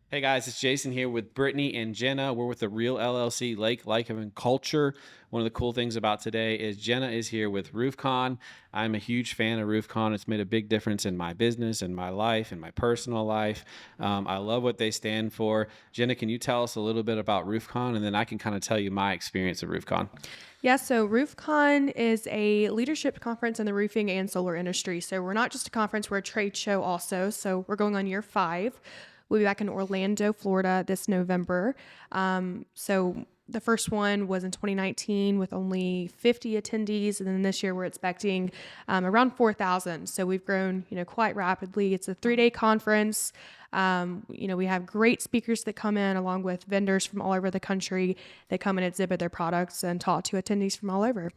Hey guys, it's Jason here with Brittany and Jenna. We're with the Real LLC Lake Life and Culture. One of the cool things about today is Jenna is here with RoofCon. I'm a huge fan of RoofCon. It's made a big difference in my business and my life and my personal life. I love what they stand for. Jenna, can you tell us a little bit about RoofCon, and then I can kind of tell you my experience at RoofCon? Yeah, so RoofCon is a leadership conference in the roofing and solar industry. So we're not just a conference, we're a trade show also. So we're going on year 5. We'll be back in Orlando, Florida this November. So the first one was in 2019 with only 50 attendees. And then this year we're expecting around 4,000. So we've grown, quite rapidly. It's a 3-day conference. We have great speakers that come in along with vendors from all over the country that come and exhibit their products and talk to attendees from all over.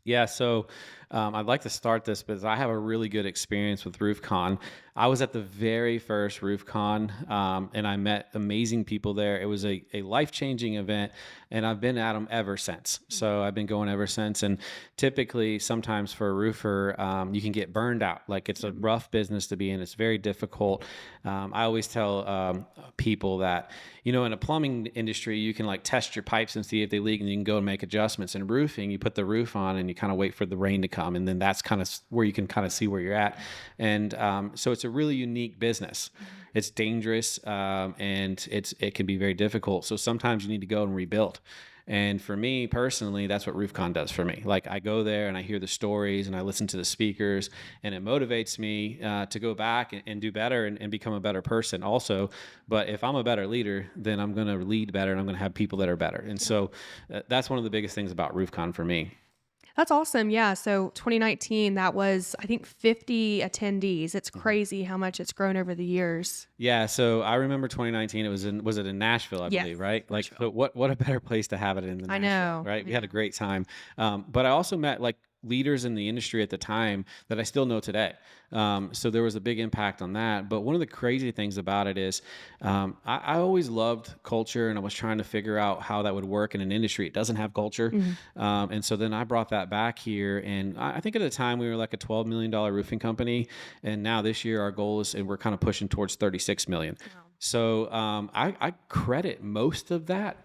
Yeah, so I'd like to start this because I have a really good experience with RoofCon. I was at the very first RoofCon, and I met amazing people there. It was a life-changing event, and I've been at them ever since. So I've been going ever since. And typically, sometimes for a roofer, you can get burned out. Like, it's a rough business to be in. It's very difficult. I always tell people that, in a plumbing industry, you can like test your pipes and see if they leak, and you can go and make adjustments. In roofing, you put the roof on and you kind of wait for the rain to come, and then that's kind of where you can kind of see where you're at. And so it's a really unique business. It's dangerous, and it can be very difficult. So sometimes you need to go and rebuild. And for me personally, that's what RoofCon does for me. Like, I go there and I hear the stories and I listen to the speakers, and it motivates me to go back and do better and become a better person also. But if I'm a better leader, then I'm going to lead better, and I'm going to have people that are better. And so that's one of the biggest things about RoofCon for me. That's awesome. Yeah. So 2019, that was, I think, 50 attendees. It's crazy how much it's grown over the years. Yeah, so I remember 2019. Was it in Nashville, I Yes, believe, right? Like, Nashville. so what a better place to have it in than I Nashville, know. right? We had a Yeah. great time. But I also met like leaders in the industry at the time that I still know today. So there was a big impact on that. But one of the crazy things about it is, I always loved culture, and I was trying to figure out how that would work in an industry. It doesn't have culture. And so then I brought that back here. And I think at the time we were like a $12 million roofing company. And now this year our goal is, and we're kind of pushing towards 36 million. Wow. So I credit most of that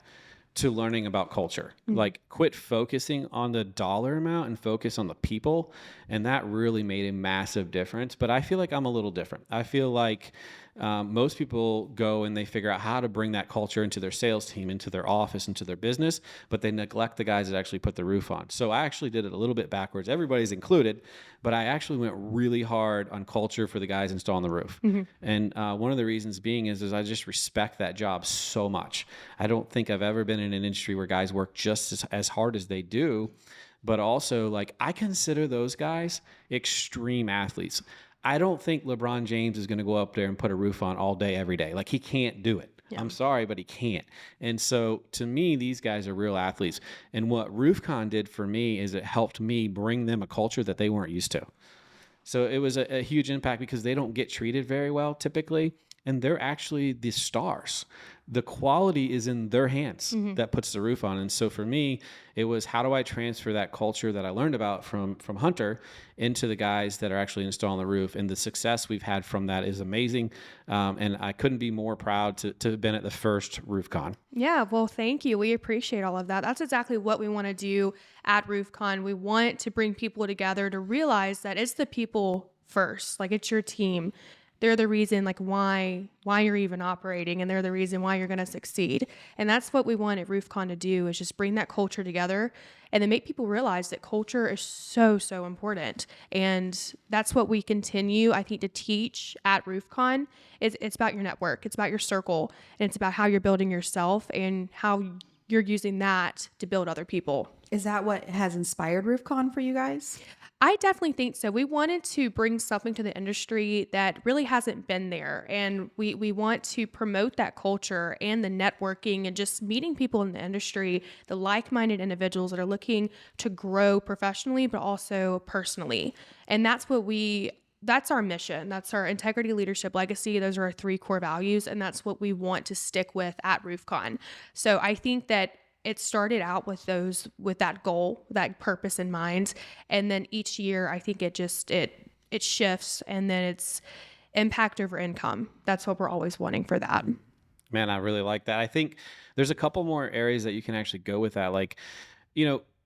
to learning about culture. Like, quit focusing on the dollar amount and focus on the people. And that really made a massive difference. But I feel like I'm a little different. I feel like most people go and they figure out how to bring that culture into their sales team, into their office, into their business, but they neglect the guys that actually put the roof on. So I actually did it a little bit backwards. Everybody's included, but I actually went really hard on culture for the guys installing the roof. And one of the reasons being is I just respect that job so much. I don't think I've ever been in an industry where guys work just as hard as they do. But also, like, I consider those guys extreme athletes. I don't think LeBron James is going to go up there and put a roof on all day, every day. Like, he can't do it. Yeah. I'm sorry, but he can't. And so to me, these guys are real athletes. And what RoofCon did for me is it helped me bring them a culture that they weren't used to. So it was a huge impact because they don't get treated very well typically. And they're actually the stars. The quality is in their hands that puts the roof on. And so for me, it was, how do I transfer that culture that I learned about from Hunter into the guys that are actually installing the roof? And the success we've had from that is amazing. And I couldn't be more proud to have been at the first RoofCon. Yeah, well, thank you. We appreciate all of that. That's exactly what we want to do at RoofCon. We want to bring people together to realize that it's the people first. Like, it's your team. They're the reason, like, why you're even operating, and they're the reason why you're going to succeed. And that's what we want at RoofCon to do, is just bring that culture together and then make people realize that culture is so, so important. And that's what we continue, I think, to teach at RoofCon. It's about your network. It's about your circle. And it's about how you're building yourself and how you're using that to build other people. Is that what has inspired RoofCon for you guys? I definitely think so. We wanted to bring something to the industry that really hasn't been there. And we want to promote that culture and the networking and just meeting people in the industry, the like-minded individuals that are looking to grow professionally, but also personally. And that's our mission. That's our integrity, leadership, legacy. Those are our 3 core values. And that's what we want to stick with at RoofCon. So I think that it started out with that goal, that purpose in mind. And then each year, I think it shifts, and then it's impact over income. That's what we're always wanting for that. Man, I really like that. I think there's a couple more areas that you can actually go with that. Like,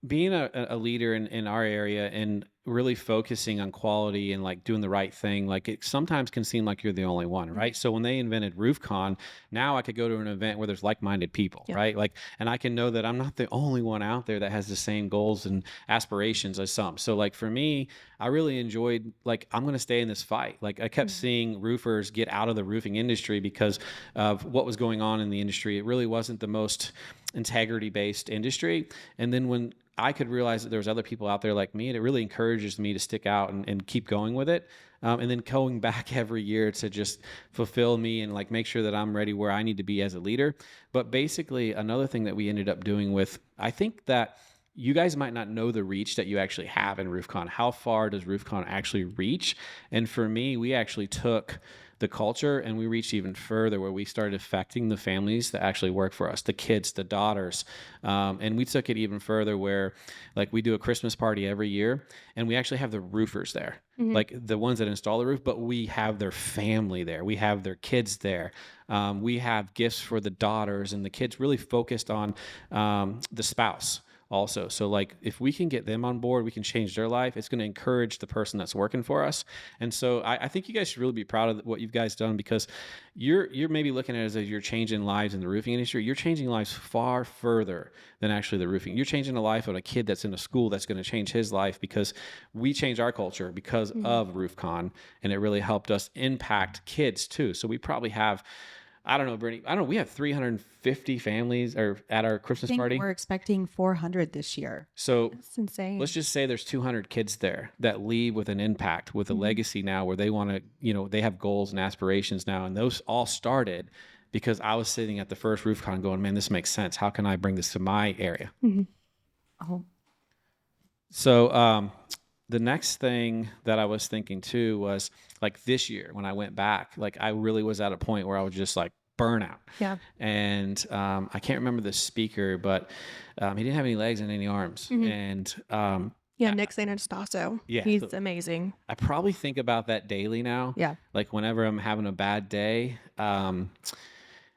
being a leader in our area and really focusing on quality and like doing the right thing, like it sometimes can seem like you're the only one, right? So when they invented RoofCon, now I could go to an event where there's like-minded people, Yeah. right? Like, and I can know that I'm not the only one out there that has the same goals and aspirations as some. So like for me, I really enjoyed, like, I'm going to stay in this fight. Like I kept seeing roofers get out of the roofing industry because of what was going on in the industry. It really wasn't the most integrity-based industry. And then when I could realize that there was other people out there like me, and it really encourages me to stick out and keep going with it. And then going back every year to just fulfill me and like make sure that I'm ready where I need to be as a leader. But basically another thing that we ended up doing with, I think that you guys might not know the reach that you actually have in RoofCon. How far does RoofCon actually reach? And for me, we actually took the culture and we reached even further, where we started affecting the families that actually work for us, the kids, the daughters. And we took it even further where like we do a Christmas party every year and we actually have the roofers there, like the ones that install the roof, but we have their family there. We have their kids there. We have gifts for the daughters, and the kids really focused on the spouse also. So like if we can get them on board, we can change their life. It's going to encourage the person that's working for us. And so I think you guys should really be proud of what you've guys done, because you're maybe looking at it as if you're changing lives in the roofing industry. You're changing lives far further than actually the roofing. You're changing the life of a kid that's in a school that's going to change his life, because we changed our culture because of RoofCon, and it really helped us impact kids too. So we probably have, I don't know, Brittany, I don't know, we have 350 families or at our I Christmas think party. we're expecting 400 this year. So It's insane. let's just say there's 200 kids there that leave with an impact, with a legacy now, where they want to, they have goals and aspirations now. And those all started because I was sitting at the first RoofCon going, man, this makes sense. How can I bring this to my area? Oh, So the next thing that I was thinking too was like this year when I went back, like I really was at a point where I was just like burnout. Yeah. And I can't remember the speaker, but he didn't have any legs and any arms. And Yeah, Nick Santastasso. Yeah, He's so- amazing. I probably think about that daily now. Yeah. Like whenever I'm having a bad day,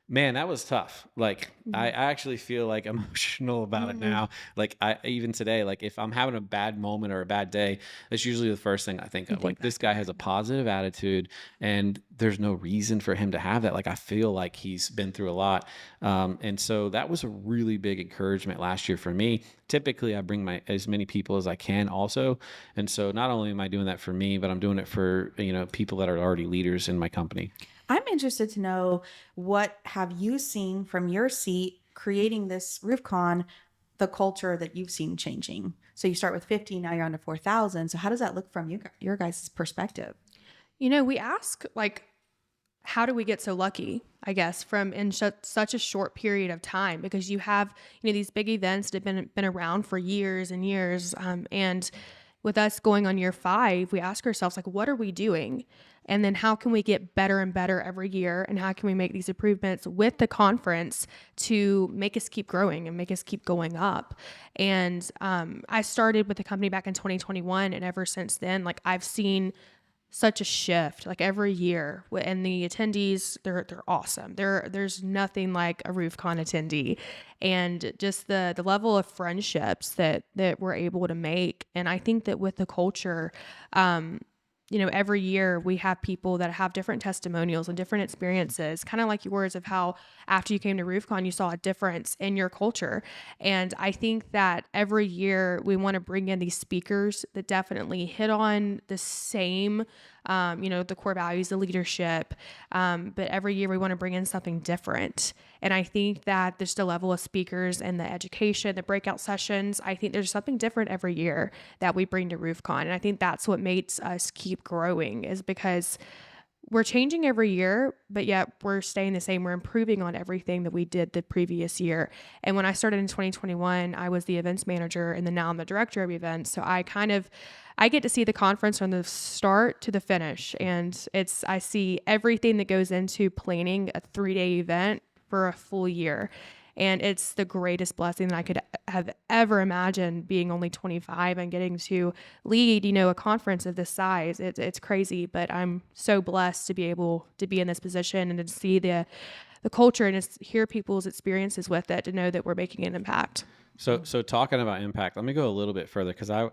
man, that was tough. Like I actually feel like emotional about it now. Like even today, like if I'm having a bad moment or a bad day, that's usually the first thing I think of. Like this guy has a positive attitude and there's no reason for him to have that. Like I feel like he's been through a lot. And so that was a really big encouragement last year for me. Typically I bring as many people as I can also. And so not only am I doing that for me, but I'm doing it for, people that are already leaders in my company. I'm interested to know, what have you seen from your seat creating this RoofCon, the culture that you've seen changing? So you start with 50, now you're on to 4,000. So how does that look from your guys' perspective? We ask, like, how do we get so lucky, I guess, from in such a short period of time? Because you have, these big events that have been around for years and years. And with us going on year 5, we ask ourselves, like, what are we doing? And then how can we get better and better every year? And how can we make these improvements with the conference to make us keep growing and make us keep going up? And I started with the company back in 2021. And ever since then, like, I've seen such a shift, like every year. And the attendees, they're awesome. There's nothing like a RoofCon attendee, and just the level of friendships that we're able to make. And I think that with the culture, every year we have people that have different testimonials and different experiences, kind of like yours, of how after you came to RoofCon, you saw a difference in your culture. And I think that every year we want to bring in these speakers that definitely hit on the same, the core values, the leadership. But every year we want to bring in something different. And I think that there's the level of speakers and the education, the breakout sessions. I think there's something different every year that we bring to RoofCon. And I think that's what makes us keep growing, is because we're changing every year, but yet we're staying the same. We're improving on everything that we did the previous year. And when I started in 2021, I was the events manager, and then now I'm the director of events. So I get to see the conference from the start to the finish. And I see everything that goes into planning a 3-day event for a full year. And it's the greatest blessing that I could have ever imagined, being only 25 and getting to lead, a conference of this size. It's crazy, but I'm so blessed to be able to be in this position and to see the culture and just hear people's experiences with it, to know that we're making an impact. So talking about impact, let me go a little bit further, because I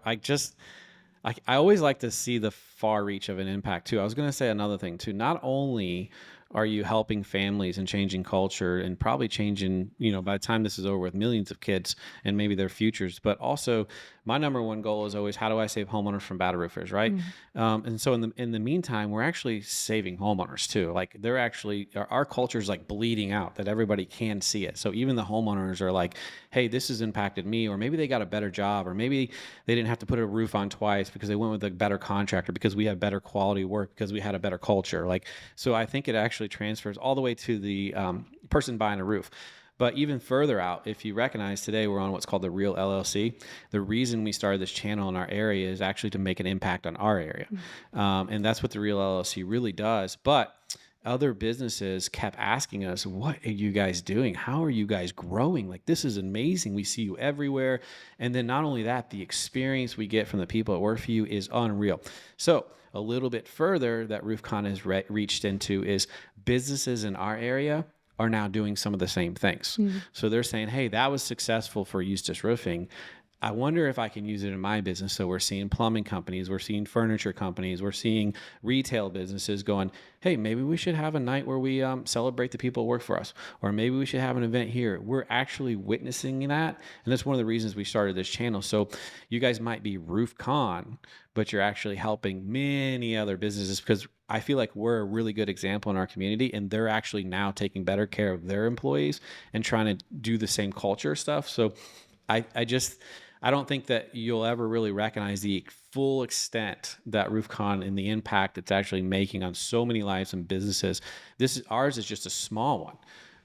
always like to see the far reach of an impact too. I was going to say another thing too. Not only are you helping families and changing culture and probably changing, by the time this is over, with millions of kids and maybe their futures, but also my number one goal is always, how do I save homeowners from bad roofers, right? And so in the meantime, we're actually saving homeowners too. Like, they're actually, our culture is like bleeding out, that everybody can see it. So even the homeowners are like, hey, this has impacted me, or maybe they got a better job, or maybe they didn't have to put a roof on twice because they went with a better contractor, because we have better quality work, because we had a better culture. Like, so I think it actually transfers all the way to the person buying a roof. But even further out, if you recognize, today we're on what's called the Real LLC. The reason we started this channel in our area is actually to make an impact on our area. And that's what the Real LLC really does. But other businesses kept asking us, what are you guys doing? How are you guys growing? Like, this is amazing. We see you everywhere. And then not only that, the experience we get from the people that work for you is unreal. So a little bit further that RoofCon has reached into is businesses in our area are now doing some of the same things. So they're saying, hey, that was successful for Eustace Roofing. I wonder if I can use it in my business. So we're seeing plumbing companies, we're seeing furniture companies, we're seeing retail businesses going, hey, maybe we should have a night where we celebrate the people who work for us, or maybe we should have an event here. We're actually witnessing that. And that's one of the reasons we started this channel. So you guys might be RoofCon, but you're actually helping many other businesses, because I feel like we're a really good example in our community, and they're actually now taking better care of their employees and trying to do the same culture stuff. So I don't think that you'll ever really recognize the full extent that RoofCon and the impact it's actually making on so many lives and businesses. Ours is just a small one,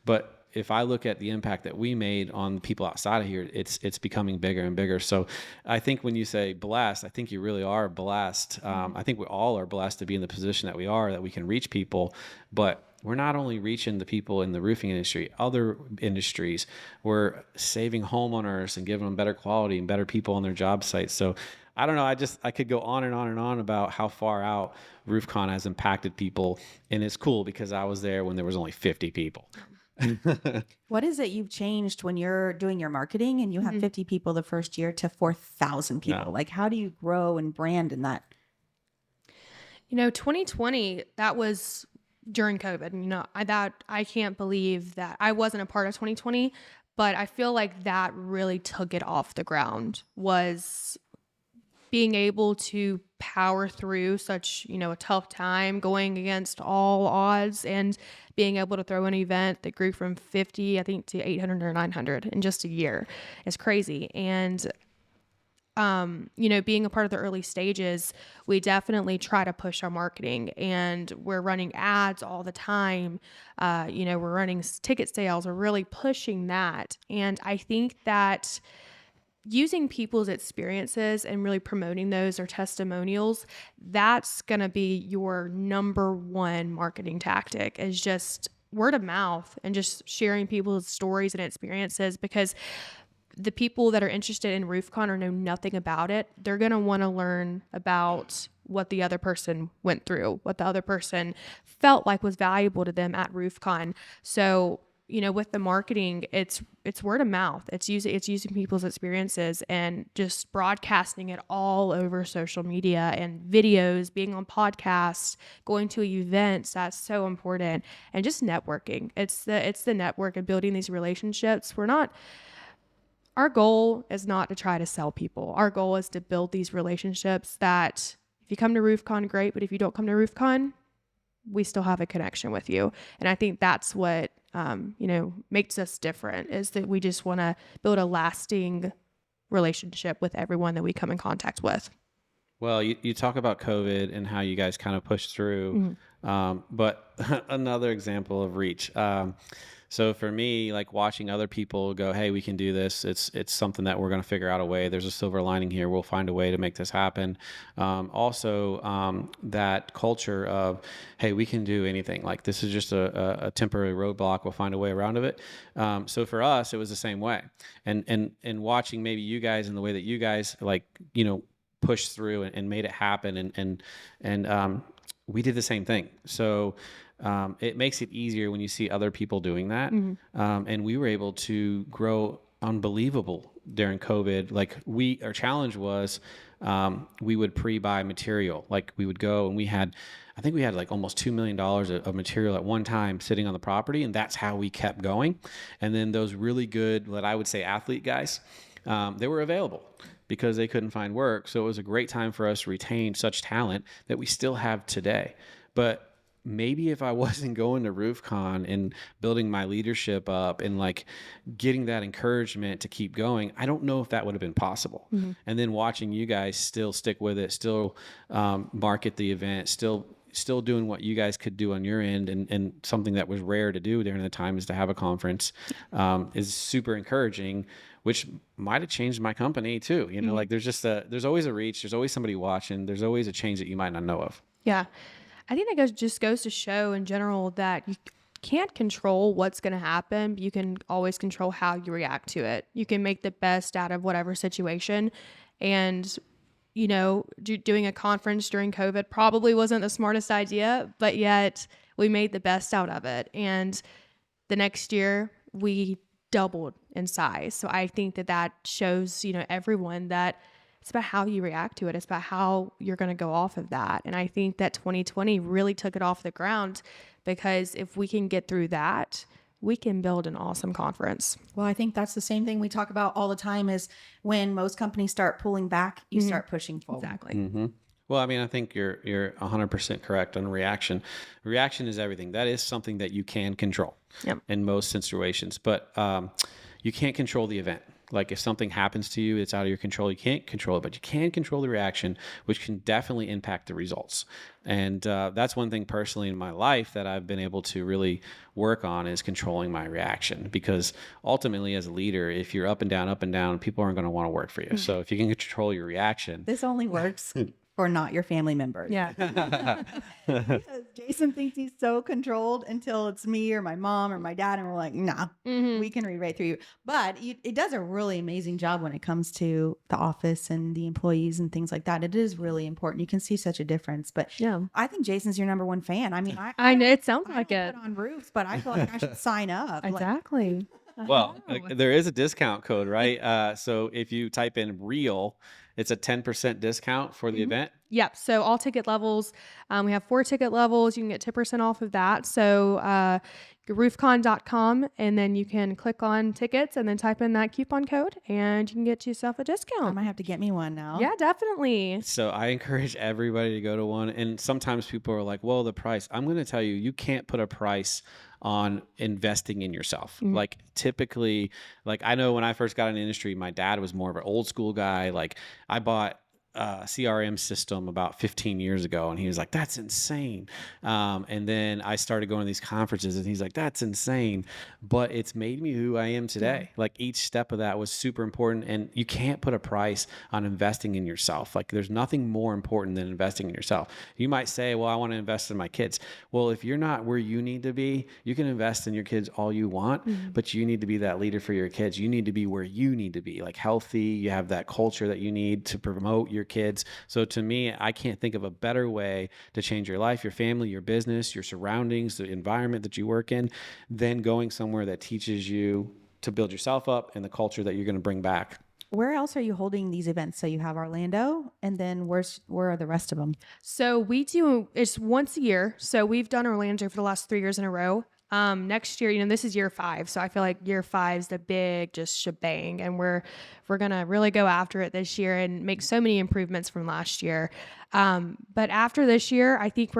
but if I look at the impact that we made on people outside of here, it's becoming bigger and bigger. So I think when you say blessed, I think you really are blessed. I think we all are blessed to be in the position that we are, that we can reach people, but we're not only reaching the people in the roofing industry, other industries. We're saving homeowners and giving them better quality and better people on their job sites. So I don't know. I could go on and on and on about how far out RoofCon has impacted people. And it's cool because I was there when there was only 50 people. What is it you've changed when you're doing your marketing and you have 50 people the first year to 4,000 people? Yeah. Like, how do you grow and brand in that? 2020, that was during COVID. I can't believe that I wasn't a part of 2020, but I feel like that really took it off the ground, was being able to power through such, a tough time, going against all odds, and being able to throw an event that grew from 50, I think, to 800 or 900 in just a year is crazy. And being a part of the early stages, we definitely try to push our marketing, and we're running ads all the time. We're running ticket sales. We're really pushing that. And I think that using people's experiences and really promoting those, or testimonials, that's going to be your number one marketing tactic, is just word of mouth and just sharing people's stories and experiences, because the people that are interested in RoofCon or know nothing about it, they're going to want to learn about what the other person went through, what the other person felt like was valuable to them at RoofCon. So, with the marketing, it's word of mouth. It's using people's experiences and just broadcasting it all over social media and videos, being on podcasts, going to events. That's so important. And just networking. It's the network and building these relationships. Our goal is not to try to sell people. Our goal is to build these relationships that if you come to RoofCon, great, but if you don't come to RoofCon, we still have a connection with you. And I think that's what, makes us different, is that we just want to build a lasting relationship with everyone that we come in contact with. Well, you talk about COVID and how you guys kind of pushed through, but another example of reach. So for me, like watching other people go, hey, we can do this. It's something that we're going to figure out a way. There's a silver lining here. We'll find a way to make this happen. That culture of, hey, we can do anything. Like this is just a temporary roadblock. We'll find a way around of it. So for us, it was the same way. And watching maybe you guys in the way that you guys like, pushed through and made it happen. And we did the same thing. So it makes it easier when you see other people doing that. And we were able to grow unbelievable during COVID. Like our challenge was, we would pre-buy material. Like we would go and I think we had like almost $2 million of material at one time sitting on the property. And that's how we kept going. And then those really good, what I would say athlete guys, they were available because they couldn't find work. So it was a great time for us to retain such talent that we still have today. But maybe if I wasn't going to RoofCon and building my leadership up and like getting that encouragement to keep going, I don't know if that would have been possible. And then watching you guys still stick with it, still market the event, still doing what you guys could do on your end, and something that was rare to do during the time is to have a conference, is super encouraging, which might have changed my company too. Like there's always a reach, there's always somebody watching, there's always a change that you might not know of. Yeah. I think that just goes to show in general that you can't control what's going to happen, but you can always control how you react to it. You can make the best out of whatever situation. And, doing a conference during COVID probably wasn't the smartest idea, but yet we made the best out of it. And the next year we doubled in size. So I think that shows, everyone that it's about how you react to it. It's about how you're going to go off of that. And I think that 2020 really took it off the ground, because if we can get through that, we can build an awesome conference. Well, I think that's the same thing we talk about all the time, is when most companies start pulling back, you start pushing forward. Exactly. Well, I mean, I think you're 100% correct on reaction. Reaction is everything. That is something that you can control in most situations, but you can't control the event. Like if something happens to you, it's out of your control. You can't control it, but you can control the reaction, which can definitely impact the results. And that's one thing personally in my life that I've been able to really work on, is controlling my reaction. Because ultimately, as a leader, if you're up and down, people aren't going to want to work for you. So if you can control your reaction, This only works for not your family members. Yeah. Because Jason thinks he's so controlled until it's me or my mom or my dad, and we're like, nah, we can read right through you. But it does a really amazing job when it comes to the office and the employees and things like that. It is really important. You can see such a difference. But Yeah. I think Jason's your number one fan. I mean, I know it sounds I like don't it. put on roofs, but I feel like I should sign up. Like, Exactly. well, there is a discount code, right? So if you type in REAL, it's a 10% discount for the event. Yep. So all ticket levels, we have 4 ticket levels. You can get 10% off of that. So roofcon.com, and then you can click on tickets and then type in that coupon code, and you can get yourself a I discount. might have to get me one now. Yeah, definitely. So I encourage everybody to go to one. And sometimes people are like, well, the price. I'm going to tell you, you can't put a price on investing in yourself. Like typically, like I know when I first got in the industry, my dad was more of an old school guy. Like I bought CRM system about 15 years ago. And he was like, that's insane. And then I started going to these conferences and he's like, that's insane. But it's made me who I am today. Like each step of that was super important. And you can't put a price on investing in yourself. Like there's nothing more important than investing in yourself. You might say, well, I want to invest in my kids. Well, if you're not where you need to be, you can invest in your kids all you want, but you need to be that leader for your kids. You need to be where you need to be, like healthy. You have that culture that you need to promote your kids. So to me, I can't think of a better way to change your life, your family, your business, your surroundings, the environment that you work in, than going somewhere that teaches you to build yourself up and the culture that you're going to bring back. Where else are you holding these events? So you have Orlando, and then where are the rest of them? So it's once a year. So we've done Orlando for the last 3 years in a row. Next year, this is year 5. So I feel like year 5 is the big just shebang. And we're going to really go after it this year and make so many improvements from last year. But after this year, I think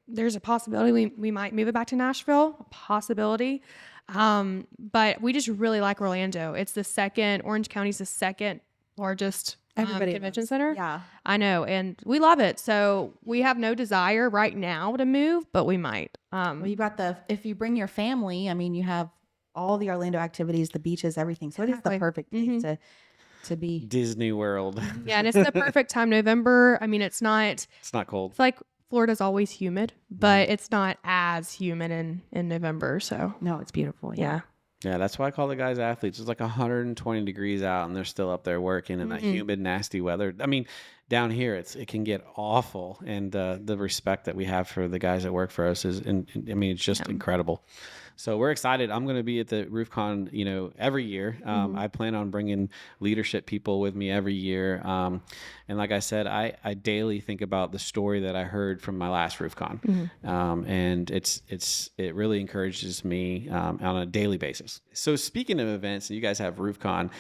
there's a possibility we might move it back to Nashville, a possibility. But we just really like Orlando. It's Orange County's the second largest Everybody convention loves. center. Yeah. I know, and we love it. So we have no desire right now to move, but we might. Well, you got if you bring your family, I mean, you have all the Orlando activities, the beaches, everything. So it is the Exactly. perfect place to be. Disney World. Yeah, and it's the perfect time. November. I mean, it's not. It's not cold. It's like Florida's always humid, but it's not as humid in November. So No, it's beautiful. yeah. Yeah, that's why I call the guys athletes. It's like 120 degrees out, and they're still up there working in that humid, nasty weather. I mean, down here it can get awful, and the respect that we have for the guys that work for us is, I mean, it's just incredible. So we're excited. I'm going to be at the RoofCon, every year. I plan on bringing leadership people with me every year. And like I said, I daily think about the story that I heard from my last RoofCon. And it really encourages me on a daily basis. So speaking of events, you guys have RoofCon.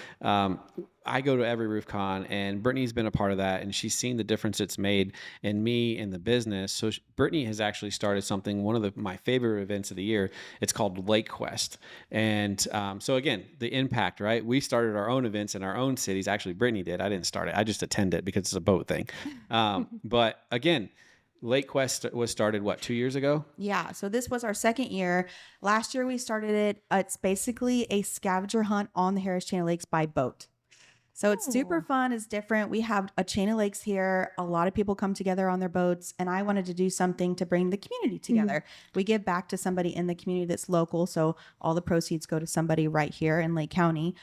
I go to every RoofCon, and Brittany's been a part of that, and she's seen the difference it's made in me and the business. So Brittany has actually started something, one of my favorite events of the year. It's called Lake Quest. And so again, the impact, right? We started our own events in our own cities. Actually, Brittany did. I didn't start it. I just attend it because it's a boat thing. But again, Lake Quest was started, 2 years ago? Yeah. So this was our second year. Last year we started it. It's basically a scavenger hunt on the Harris Chain of Lakes by boat. So it's super fun. It's different. We have a chain of lakes here. A lot of people come together on their boats, and I wanted to do something to bring the community together. We give back to somebody in the community that's local. So all the proceeds go to somebody right here in Lake County.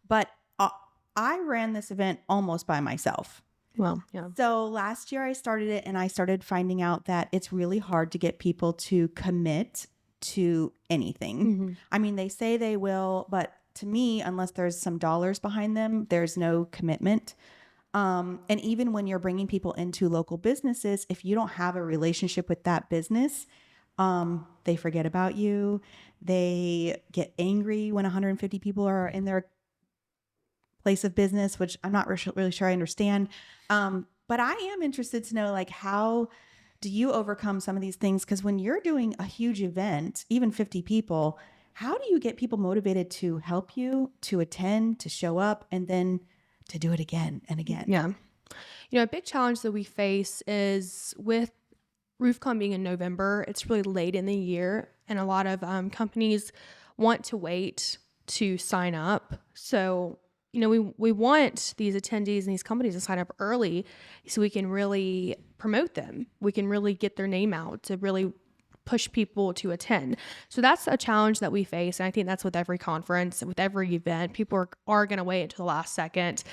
But I ran this event almost by myself. Well, yeah. So last year I started it, and I started finding out that it's really hard to get people to commit to anything. I mean, they say they will, but to me, unless there's some dollars behind them, there's no commitment. And even when you're bringing people into local businesses, if you don't have a relationship with that business, they forget about you. They get angry when 150 people are in their place of business, which I'm not really sure I understand. But I am interested to know, like, how do you overcome some of these things? Because when you're doing a huge event, even 50 people, how do you get people motivated to help you, to attend, to show up, and then to do it again and again? Yeah. A big challenge that we face is with RoofCon being in November, it's really late in the year, and a lot of companies want to wait to sign up. So, we want these attendees and these companies to sign up early so we can really promote them. We can really get their name out to really push people to attend. So that's a challenge that we face. And I think that's with every conference, with every event. People are going to wait until the last second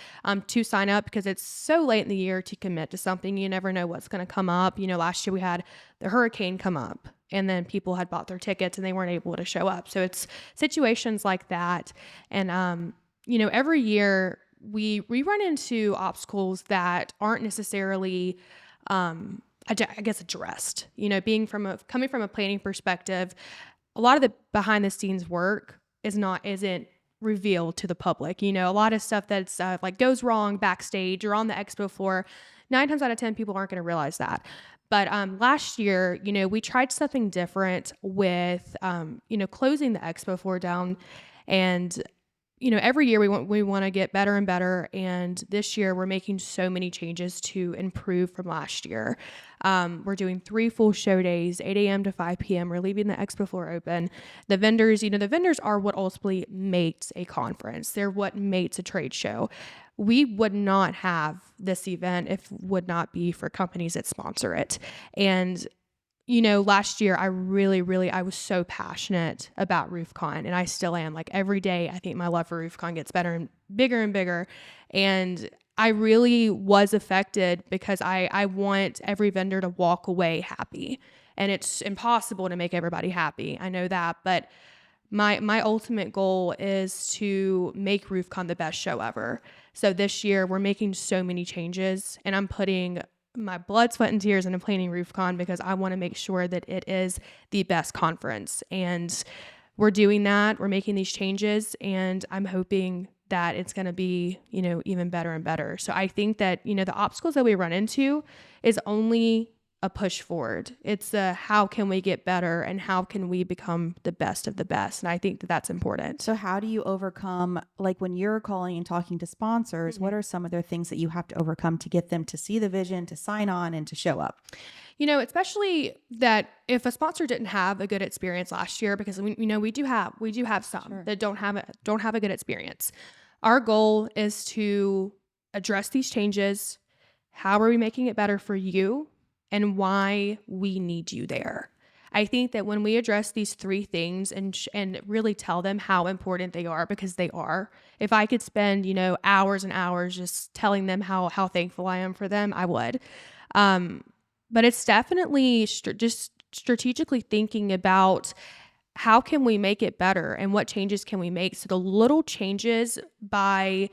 to sign up because it's so late in the year to commit to something. You never know what's going to come up. Last year we had the hurricane come up, and then people had bought their tickets and they weren't able to show up. So it's situations like that. And, every year we run into obstacles that aren't necessarily, I guess, addressed. Coming from a planning perspective, a lot of the behind the scenes work isn't revealed to the public. A lot of stuff that's like goes wrong backstage or on the expo floor. 9 times out of 10, people aren't going to realize that. But last year, we tried something different with, closing the expo floor down, and every year we want to get better and better. And this year we're making so many changes to improve from last year. We're doing 3 full show days, 8 a.m. to 5 p.m. We're leaving the expo floor open. The vendors, the vendors are what ultimately makes a conference. They're what makes a trade show. We would not have this event if it would not be for companies that sponsor it. And last year I was so passionate about RoofCon, and I still am. Like, every day I think my love for RoofCon gets better and bigger. And I really was affected because I want every vendor to walk away happy, and it's impossible to make everybody happy. I know that, but my ultimate goal is to make RoofCon the best show ever. So this year we're making so many changes, and I'm putting my blood, sweat, and tears into planning RoofCon because I want to make sure that it is the best conference. And we're doing that. We're making these changes, and I'm hoping that it's going to be, even better and better. So I think that, the obstacles that we run into is only a push forward. It's a how can we get better and how can we become the best of the best. And I think that that's important. So how do you overcome, like when you're calling and talking to sponsors, what are some of their things that you have to overcome to get them to see the vision, to sign on, and to show up? Especially that if a sponsor didn't have a good experience last year, because we do have some that don't have a good experience. Our goal is to address these changes. How are we making it better for you, and why we need you there? I think that when we address these three things and really tell them how important they are, because they are. If I could spend hours and hours just telling them how thankful I am for them, I would. But it's definitely just strategically thinking about how can we make it better and what changes can we make. So the little changes by,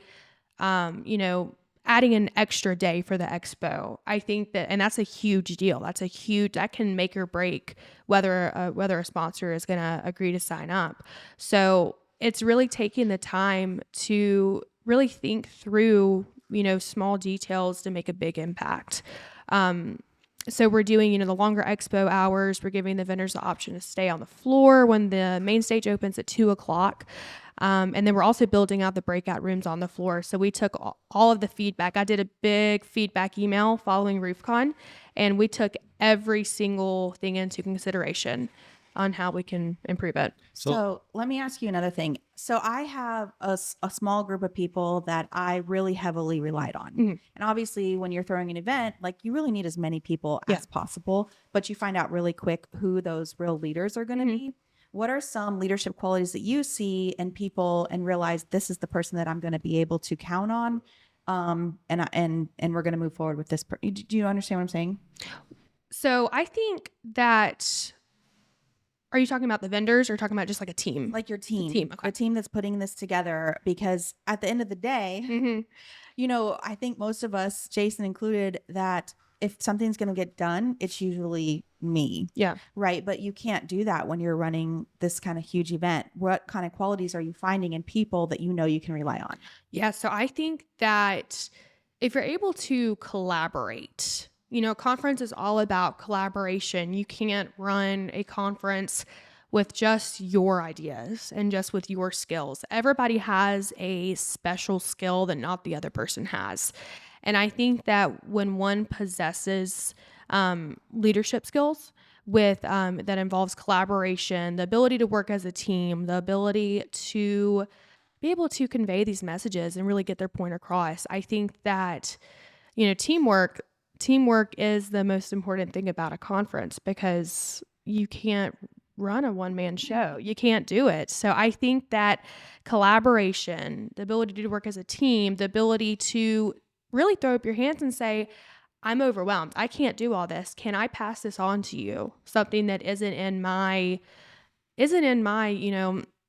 adding an extra day for the expo, I think and that's a huge deal. That can make or break whether a sponsor is going to agree to sign up. So it's really taking the time to really think through, small details to make a big impact. So we're doing, the longer expo hours. We're giving the vendors the option to stay on the floor when the main stage opens at 2:00. And then we're also building out the breakout rooms on the floor. So we took all of the feedback. I did a big feedback email following RoofCon, and we took every single thing into consideration on how we can improve it. So let me ask you another thing. So I have a small group of people that I really heavily relied on. And obviously when you're throwing an event, like you really need as many people as possible, but you find out really quick who those real leaders are going to be. What are some leadership qualities that you see in people and realize this is the person that I'm going to be able to count on? And we're going to move forward with this. Do you understand what I'm saying? So I think that, are you talking about the vendors or talking about just like a team? Like your team. Okay. The team that's putting this together, because at the end of the day, I think most of us, Jason included, that if something's going to get done, it's usually me. Yeah. Right. But you can't do that when you're running this kind of huge event. What kind of qualities are you finding in people that you can rely on? Yeah. So I think that if you're able to collaborate, a conference is all about collaboration. You can't run a conference with just your ideas and just with your skills. Everybody has a special skill that not the other person has. And I think that when one possesses leadership skills that involves collaboration, the ability to work as a team, the ability to be able to convey these messages and really get their point across, I think that, teamwork is the most important thing about a conference, because you can't run a one-man show. You can't do it. So I think that collaboration, the ability to work as a team, the ability to really throw up your hands and say, I'm overwhelmed. I can't do all this. Can I pass this on to you? Something that isn't in my,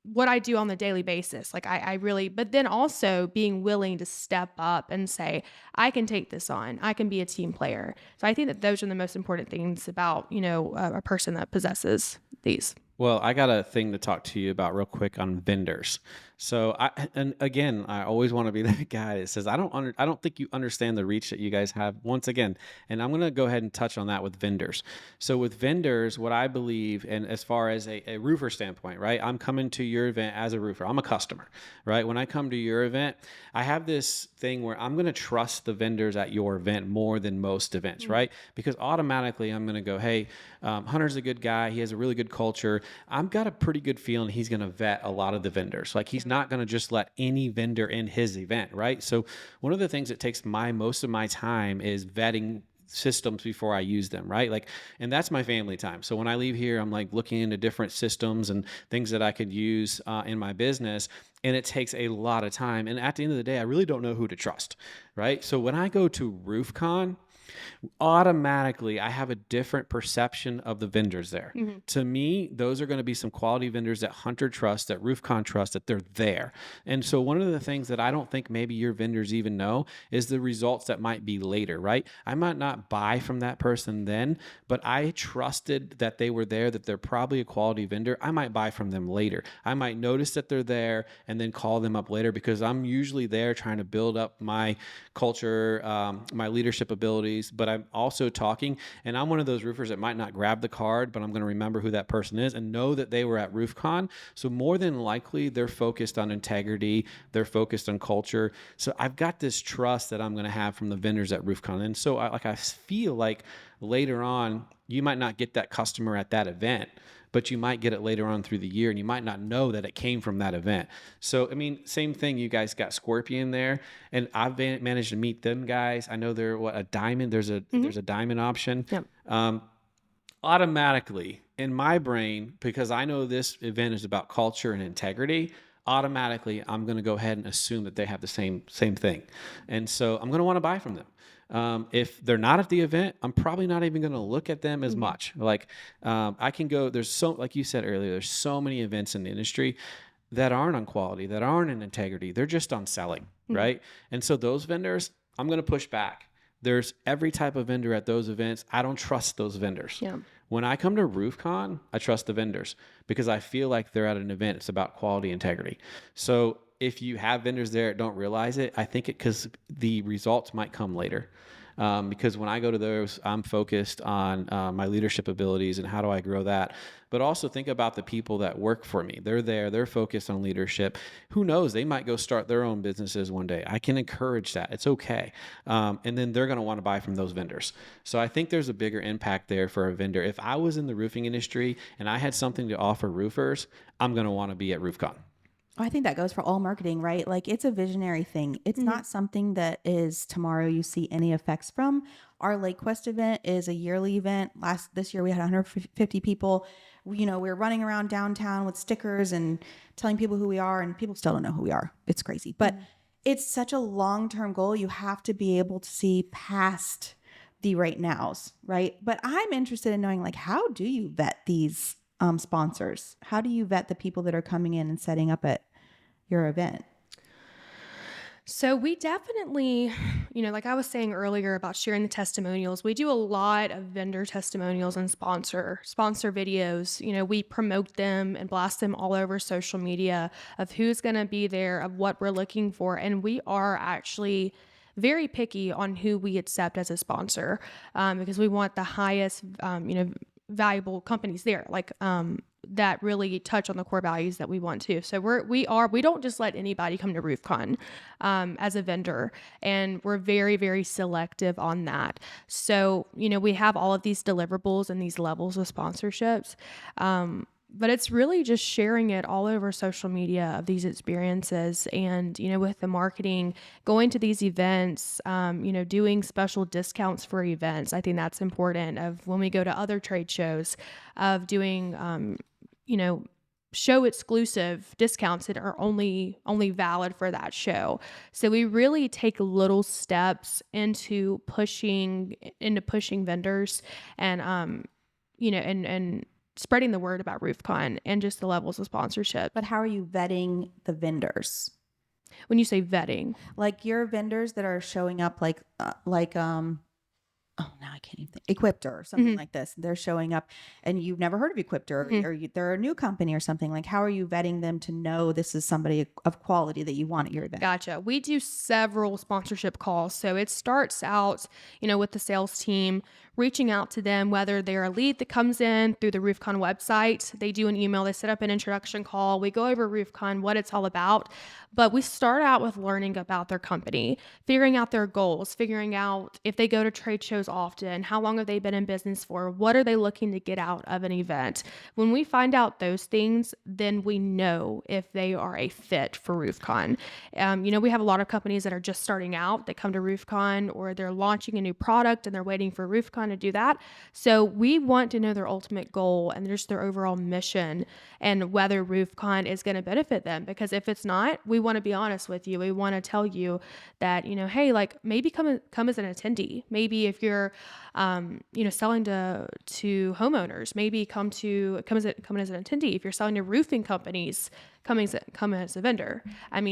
what I do on the daily basis. Like I really, but then also being willing to step up and say, I can take this on. I can be a team player. So I think that those are the most important things about, a person that possesses these. Well, I got a thing to talk to you about real quick on vendors. So I always want to be that guy that says, I don't think you understand the reach that you guys have once again. And I'm going to go ahead and touch on that with vendors. So with vendors, what I believe, and as far as a roofer standpoint, right? I'm coming to your event as a roofer. I'm a customer, right? When I come to your event, I have this thing where I'm going to trust the vendors at your event more than most events, right? Because automatically I'm going to go, hey, Hunter's a good guy. He has a really good culture. I've got a pretty good feeling he's going to vet a lot of the vendors. Like he's not going to just let any vendor in his event, right? So one of the things that takes most of my time is vetting systems before I use them, right? Like, and that's my family time. So when I leave here, I'm like looking into different systems and things that I could use in my business. And it takes a lot of time. And at the end of the day, I really don't know who to trust, right? So when I go to RoofCon, automatically I have a different perception of the vendors there. To me, those are going to be some quality vendors that Hunter trusts, that RoofCon trusts, that they're there. And so one of the things that I don't think maybe your vendors even know is the results that might be later, right? I might not buy from that person then, but I trusted that they were there, that they're probably a quality vendor. I might buy from them later. I might notice that they're there and then call them up later, because I'm usually there trying to build up my culture, my leadership abilities, memories, but I'm also talking, and I'm one of those roofers that might not grab the card, but I'm going to remember who that person is and know that they were at RoofCon. So more than likely, they're focused on integrity. They're focused on culture. So I've got this trust that I'm going to have from the vendors at RoofCon. And so I feel like later on, you might not get that customer at that event, but you might get it later on through the year, and you might not know that it came from that event. So, I mean, same thing. You guys got Scorpion there, and I've managed to meet them guys. I know they're a diamond. There's a diamond option. Yep. Automatically in my brain, because I know this event is about culture and integrity, automatically I'm going to go ahead and assume that they have the same thing, and so I'm going to want to buy from them. If they're not at the event, I'm probably not even going to look at them as much. Like, I can go, like you said earlier, there's so many events in the industry that aren't on quality, that aren't in integrity. They're just on selling, right? And so those vendors, I'm going to push back. There's every type of vendor at those events. I don't trust those vendors. Yeah. When I come to RoofCon, I trust the vendors because I feel like they're at an event. It's about quality, integrity. So if you have vendors there that don't realize it, I think because the results might come later. Because when I go to those, I'm focused on my leadership abilities and how do I grow that. But also think about the people that work for me. They're there. They're focused on leadership. Who knows? They might go start their own businesses one day. I can encourage that. It's okay. And then they're going to want to buy from those vendors. So I think there's a bigger impact there for a vendor. If I was in the roofing industry and I had something to offer roofers, I'm going to want to be at RoofCon. I think that goes for all marketing, right? Like it's a visionary thing. It's not something that is tomorrow you see any effects from. Our Lake Quest event is a yearly event. This year we had 150 people. We're running around downtown with stickers and telling people who we are, and people still don't know who we are. It's crazy, but it's such a long-term goal. You have to be able to see past the right nows, right? But I'm interested in knowing, like, how do you vet these sponsors? How do you vet the people that are coming in and setting up at your event? So we definitely, like I was saying earlier about sharing the testimonials, we do a lot of vendor testimonials and sponsor videos. We promote them and blast them all over social media of who's going to be there, of what we're looking for. And we are actually very picky on who we accept as a sponsor, because we want the highest, valuable companies there, like that really touch on the core values that we want to. So we don't just let anybody come to RoofCon as a vendor, and we're very, very selective on that. So we have all of these deliverables and these levels of sponsorships. But it's really just sharing it all over social media of these experiences, and, with the marketing, going to these events, doing special discounts for events. I think that's important, of when we go to other trade shows, of doing, show exclusive discounts that are only valid for that show. So we really take little steps into pushing vendors and, and spreading the word about RoofCon and just the levels of sponsorship. But how are you vetting the vendors? When you say vetting, like your vendors that are showing up, now I can't even think, Equipter or something like this. They're showing up and you've never heard of Equipter, or they're a new company or something. Like, how are you vetting them to know this is somebody of quality that you want at your event? Gotcha. We do several sponsorship calls. So it starts out, with the sales team reaching out to them, whether they're a lead that comes in through the RoofCon website. They do an email, they set up an introduction call. We go over RoofCon, what it's all about. But we start out with learning about their company, figuring out their goals, figuring out if they go to trade shows often, how long have they been in business for, what are they looking to get out of an event. When we find out those things, then we know if they are a fit for RoofCon. We have a lot of companies that are just starting out that come to RoofCon, or they're launching a new product and they're waiting for RoofCon to do that. So we want to know their ultimate goal and just their overall mission, and whether RoofCon is going to benefit them. Because if it's not, we want to be honest with you. We want to tell you that, hey, like, maybe come as an attendee. Maybe if you're, selling to homeowners, maybe come as an attendee. If you're selling to roofing companies, come as a vendor.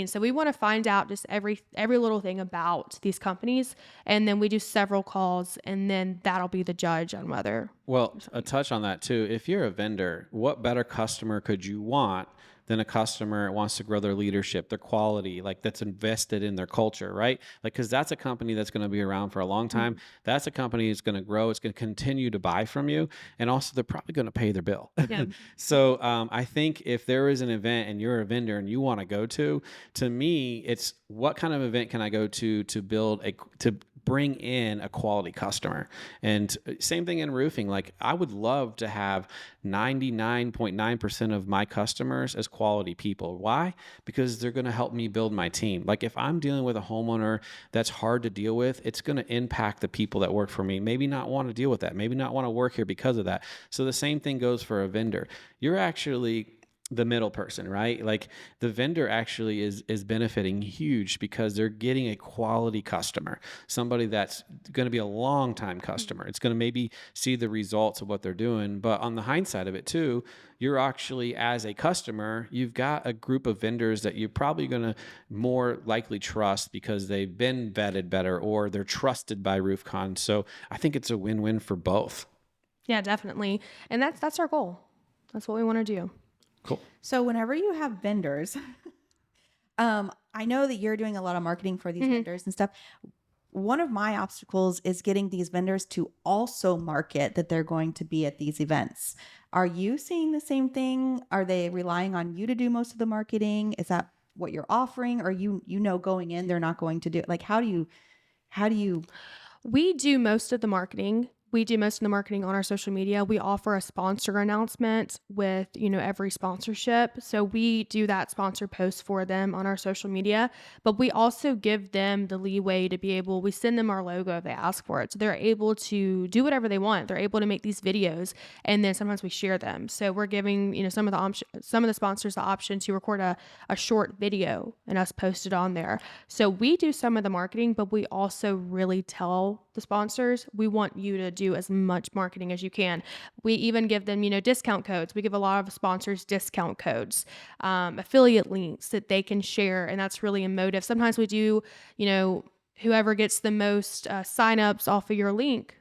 So we want to find out just every little thing about these companies, and then we do several calls, and then that'll be the judge on whether. Well, a touch on that too. If you're a vendor, what better customer could you want than a customer wants to grow their leadership, their quality, like that's invested in their culture, right? Like, because that's a company that's going to be around for a long time. That's a company that's going to grow. It's going to continue to buy from you. And also, they're probably going to pay their bill. Yeah. So I think if there is an event and you're a vendor and you want to go to me, it's what kind of event can I go to build to bring in a quality customer. And same thing in roofing. Like I would love to have 99.9% of my customers as quality people. Why? Because they're going to help me build my team. Like if I'm dealing with a homeowner that's hard to deal with, it's going to impact the people that work for me. Maybe not want to deal with that. Maybe not want to work here because of that. So the same thing goes for a vendor. You're actually the middle person, right? Like the vendor actually is benefiting huge because they're getting a quality customer, somebody that's going to be a long time customer. It's going to maybe see the results of what they're doing. But on the hindsight of it too, you're actually, as a customer, you've got a group of vendors that you're probably going to more likely trust because they've been vetted better or they're trusted by RoofCon. So I think it's a win-win for both. Yeah, definitely. And that's our goal. That's what we want to do. Cool. So whenever you have vendors, I know that you're doing a lot of marketing for these vendors and stuff. One of my obstacles is getting these vendors to also market that they're going to be at these events. Are you seeing the same thing? Are they relying on you to do most of the marketing? Is that what you're offering? Or going in, they're not going to do it? Like, how do you? We do most of the marketing. We do most of the marketing on our social media. We offer a sponsor announcement with, every sponsorship. So we do that sponsor post for them on our social media, but we also give them the leeway to we send them our logo if they ask for it. So they're able to do whatever they want. They're able to make these videos and then sometimes we share them. So we're giving, some of the sponsors the option to record a short video and us post it on there. So we do some of the marketing, but we also really tell the sponsors, we want you to do as much marketing as you can. We even give them, discount codes. We give a lot of sponsors discount codes, affiliate links that they can share. And that's really emotive. Sometimes we do, whoever gets the most signups off of your link,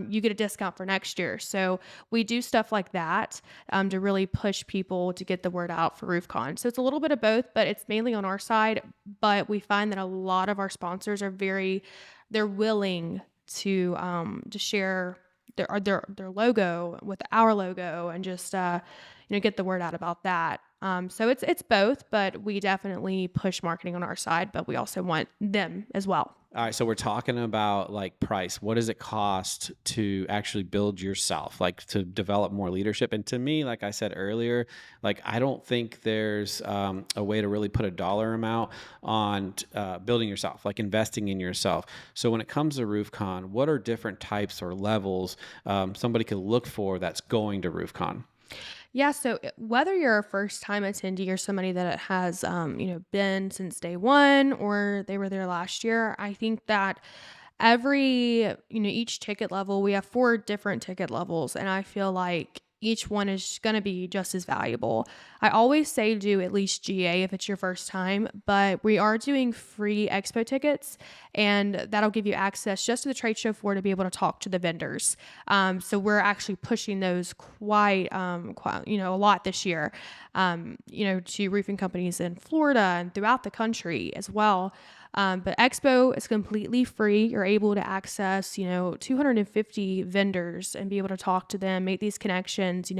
you get a discount for next year. So we do stuff like that to really push people to get the word out for RoofCon. So it's a little bit of both, but it's mainly on our side. But we find that a lot of our sponsors are they're willing to share their logo with our logo and just get the word out about that. So it's both, but we definitely push marketing on our side, but we also want them as well. All right, so we're talking about like price. What does it cost to actually build yourself, like to develop more leadership? And to me, like I said earlier, like I don't think there's a way to really put a dollar amount on building yourself, like investing in yourself. So when it comes to RoofCon, what are different types or levels somebody could look for that's going to RoofCon? Yeah, so whether you're a first-time attendee or somebody that has, been since day one or they were there last year, I think that each ticket level, we have 4 different ticket levels, and I feel like each one is going to be just as valuable. I always say do at least GA if it's your first time, but we are doing free expo tickets, and that'll give you access just to the trade show floor to be able to talk to the vendors. So we're actually pushing those quite a lot this year, to roofing companies in Florida and throughout the country as well. But Expo is completely free. You're able to access, 250 vendors and be able to talk to them, make these connections,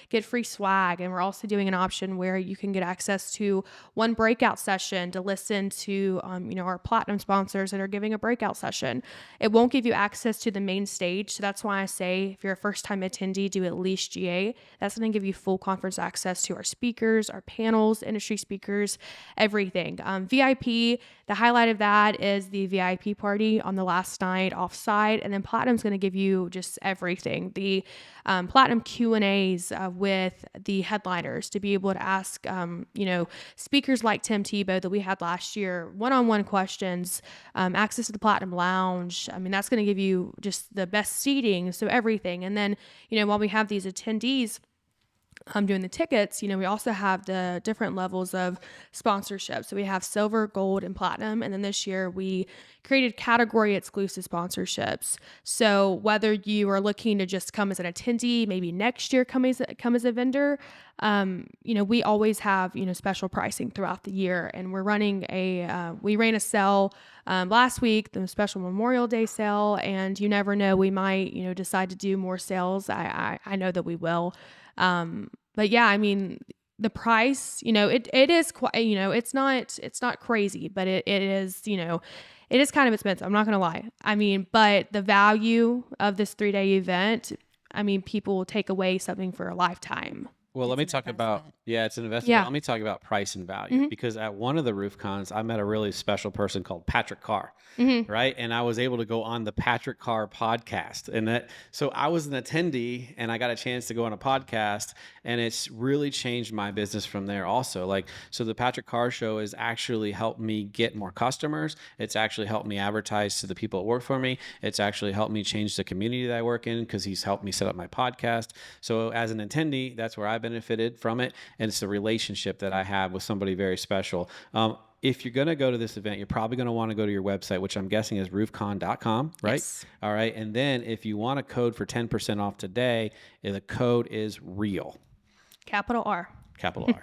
get free swag. And we're also doing an option where you can get access to one breakout session to listen to, our platinum sponsors that are giving a breakout session. It won't give you access to the main stage. So that's why I say if you're a first time attendee, do at least GA. That's going to give you full conference access to our speakers, our panels, industry speakers, everything. VIP, the highlight of that is the VIP party on the last night offsite, and then Platinum's going to give you just everything. The Platinum Q&As with the headliners to be able to ask, speakers like Tim Tebow that we had last year, one-on-one questions, access to the Platinum Lounge. I mean, that's going to give you just the best seating, so everything. And then, while we have these attendees doing the tickets, we also have the different levels of sponsorship. So we have silver, gold, and platinum. And then this year we created category exclusive sponsorships. So whether you are looking to just come as an attendee, maybe next year come as a vendor, We always have, special pricing throughout the year, and we're running we ran a sale last week, the special Memorial Day sale, and you never know, we might, decide to do more sales. I know that we will. But yeah, I mean, the price, it is quite, it's not crazy, but it is, it is kind of expensive. I'm not going to lie. I mean, but the value of this 3-day event, I mean, people will take away something for a lifetime. Well, let It's me an talk about, investment. yeah, it's an investment. Yeah. Let me talk about price and value, because at one of the roof cons, I met a really special person called Patrick Carr, right? And I was able to go on the Patrick Carr podcast. So I was an attendee and I got a chance to go on a podcast, and it's really changed my business from there also. So the Patrick Carr show has actually helped me get more customers. It's actually helped me advertise to the people that work for me. It's actually helped me change the community that I work in, because he's helped me set up my podcast. So as an attendee, that's where I benefited from it, and it's the relationship that I have with somebody very special. If you're going to go to this event, you're probably going to want to go to your website, which I'm guessing is roofcon.com, right? Yes. All right. And then if you want a code for 10% off today, the code is REAL, Capital R. capital R.